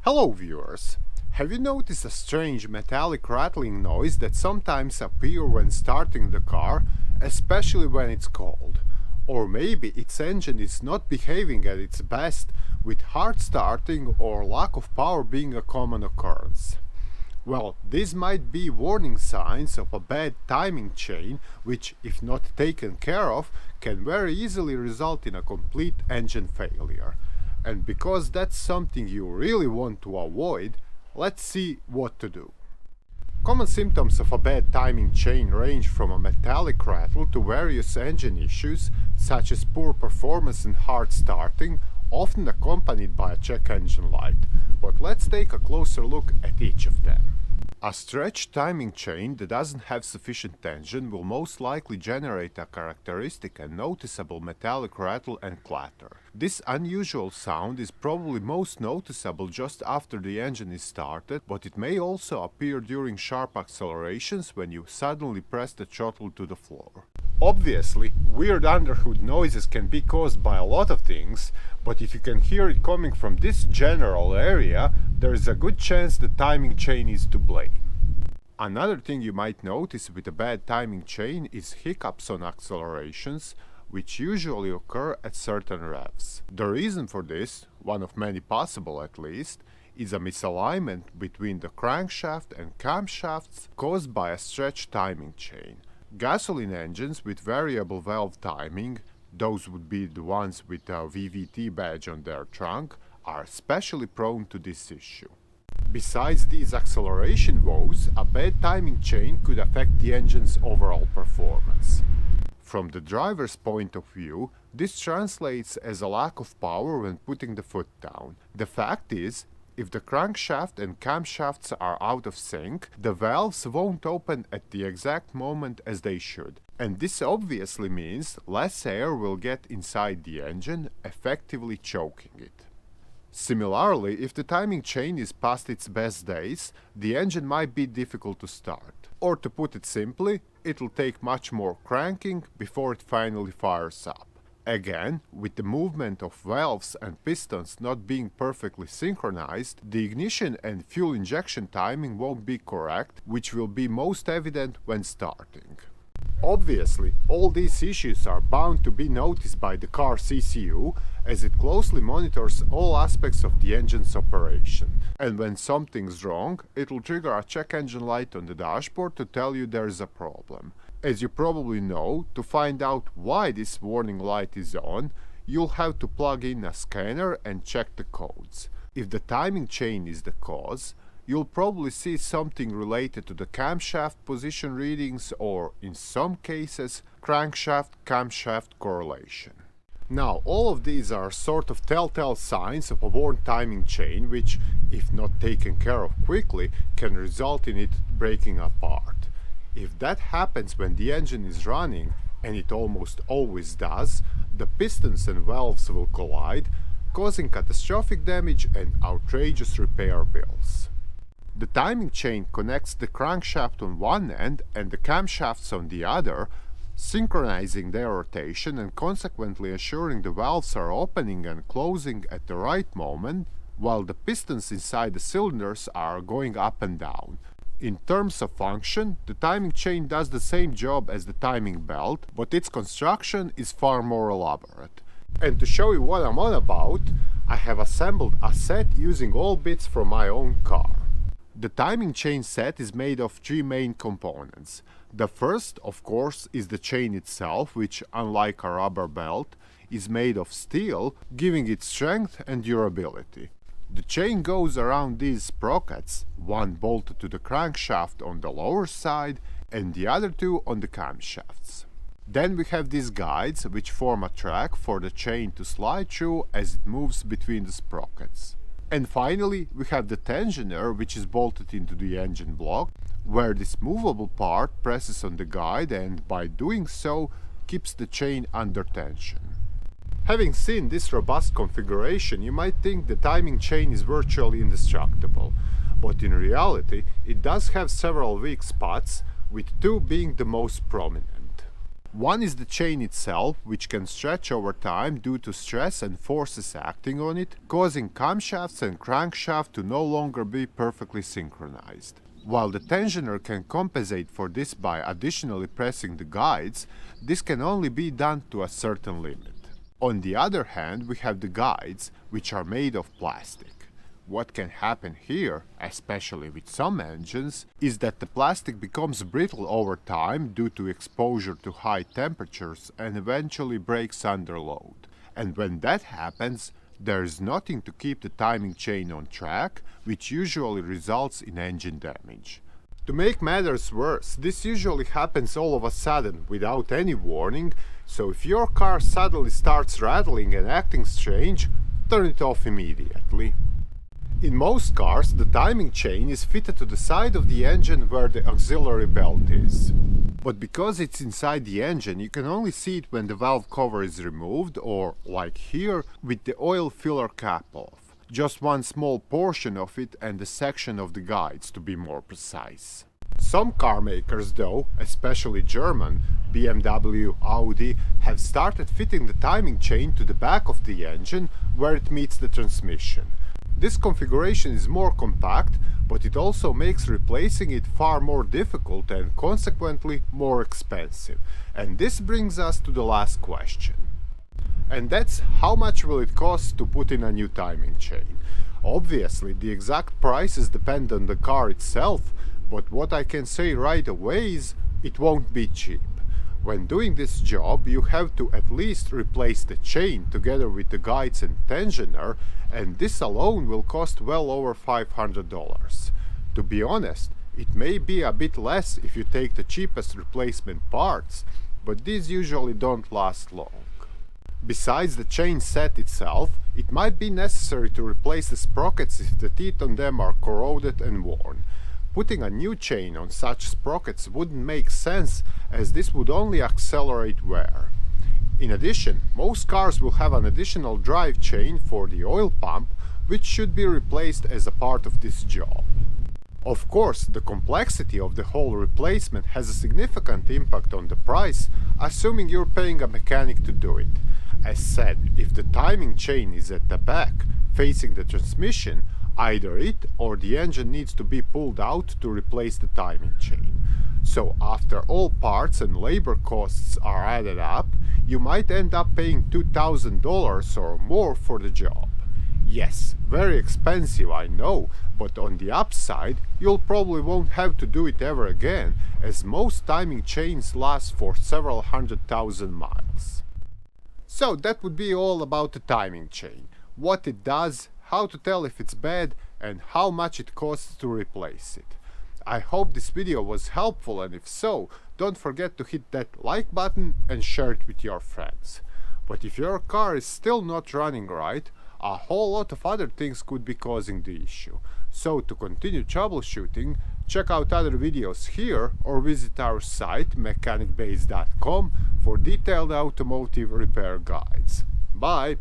Hello viewers! Have you noticed a strange metallic rattling noise that sometimes appears when starting the car, especially when it's cold? Or maybe its engine is not behaving at its best, with hard starting or lack of power being a common occurrence. Well, these might be warning signs of a bad timing chain which, if not taken care of, can very easily result in a complete engine failure. And because that's something you really want to avoid, let's see what to do. Common symptoms of a bad timing chain range from a metallic rattle to various engine issues, such as poor performance and hard starting, often accompanied by a check engine light. But let's take a closer look at each of them. A stretched timing chain that doesn't have sufficient tension will most likely generate a characteristic and noticeable metallic rattle and clatter. This unusual sound is probably most noticeable just after the engine is started, but it may also appear during sharp accelerations when you suddenly press the throttle to the floor. Obviously, weird underhood noises can be caused by a lot of things, but if you can hear it coming from this general area, there is a good chance the timing chain is to blame. Another thing you might notice with a bad timing chain is hiccups on accelerations, which usually occur at certain revs. The reason for this, one of many possible at least, is a misalignment between the crankshaft and camshafts caused by a stretched timing chain. Gasoline engines with variable valve timing, those would be the ones with a VVT badge on their trunk, are especially prone to this issue. Besides these acceleration woes, a bad timing chain could affect the engine's overall performance. From the driver's point of view, this translates as a lack of power when putting the foot down. The fact is, if the crankshaft and camshafts are out of sync, the valves won't open at the exact moment as they should. And this obviously means less air will get inside the engine, effectively choking it. Similarly, if the timing chain is past its best days, the engine might be difficult to start. Or to put it simply, it'll take much more cranking before it finally fires up. Again, with the movement of valves and pistons not being perfectly synchronized, the ignition and fuel injection timing won't be correct, which will be most evident when starting. Obviously, all these issues are bound to be noticed by the car's ECU, as it closely monitors all aspects of the engine's operation. And when something's wrong, it'll trigger a check engine light on the dashboard to tell you there's a problem. As you probably know, to find out why this warning light is on, you'll have to plug in a scanner and check the codes. If the timing chain is the cause, you'll probably see something related to the camshaft position readings or, in some cases, crankshaft-camshaft correlation. Now, all of these are sort of telltale signs of a worn timing chain which, if not taken care of quickly, can result in it breaking apart. If that happens when the engine is running, and it almost always does, the pistons and valves will collide, causing catastrophic damage and outrageous repair bills. The timing chain connects the crankshaft on one end and the camshafts on the other, synchronizing their rotation and consequently ensuring the valves are opening and closing at the right moment, while the pistons inside the cylinders are going up and down. In terms of function, the timing chain does the same job as the timing belt, but its construction is far more elaborate. And to show you what I'm on about, I have assembled a set using all bits from my own car. The timing chain set is made of three main components. The first, of course, is the chain itself, which, unlike a rubber belt, is made of steel, giving it strength and durability. The chain goes around these sprockets, one bolted to the crankshaft on the lower side and the other two on the camshafts. Then we have these guides, which form a track for the chain to slide through as it moves between the sprockets. And finally, we have the tensioner, which is bolted into the engine block, where this movable part presses on the guide and, by doing so, keeps the chain under tension. Having seen this robust configuration, you might think the timing chain is virtually indestructible, but in reality it does have several weak spots, with two being the most prominent. One is the chain itself, which can stretch over time due to stress and forces acting on it, causing camshafts and crankshaft to no longer be perfectly synchronized. While the tensioner can compensate for this by additionally pressing the guides, this can only be done to a certain limit. On the other hand, we have the guides, which are made of plastic. What can happen here, especially with some engines, is that the plastic becomes brittle over time due to exposure to high temperatures and eventually breaks under load. And when that happens, there is nothing to keep the timing chain on track, which usually results in engine damage. To make matters worse, this usually happens all of a sudden, without any warning, so if your car suddenly starts rattling and acting strange, turn it off immediately. In most cars, the timing chain is fitted to the side of the engine where the auxiliary belt is. But because it's inside the engine, you can only see it when the valve cover is removed or, like here, with the oil filler cap off. Just one small portion of it and a section of the guides, to be more precise. Some car makers though, especially German, BMW, Audi, have started fitting the timing chain to the back of the engine where it meets the transmission. This configuration is more compact, but it also makes replacing it far more difficult and consequently more expensive. And this brings us to the last question. And that's how much will it cost to put in a new timing chain? Obviously, the exact prices depend on the car itself, but what I can say right away is it won't be cheap. When doing this job, you have to at least replace the chain together with the guides and tensioner, and this alone will cost well over $500. To be honest, it may be a bit less if you take the cheapest replacement parts, but these usually don't last long. Besides the chain set itself, it might be necessary to replace the sprockets if the teeth on them are corroded and worn. Putting a new chain on such sprockets wouldn't make sense, as this would only accelerate wear. In addition, most cars will have an additional drive chain for the oil pump, which should be replaced as a part of this job. Of course, the complexity of the whole replacement has a significant impact on the price, assuming you're paying a mechanic to do it. As said, if the timing chain is at the back, facing the transmission, either it or the engine needs to be pulled out to replace the timing chain. So after all parts and labor costs are added up, you might end up paying $2,000 or more for the job. Yes, very expensive, I know, but on the upside, you'll probably won't have to do it ever again, as most timing chains last for several 100,000 miles. So that would be all about the timing chain, what it does, how to tell if it's bad, and how much it costs to replace it. I hope this video was helpful, and if so, don't forget to hit that like button and share it with your friends. But if your car is still not running right, a whole lot of other things could be causing the issue. So to continue troubleshooting, check out other videos here or visit our site mechanicbase.com for detailed automotive repair guides. Bye!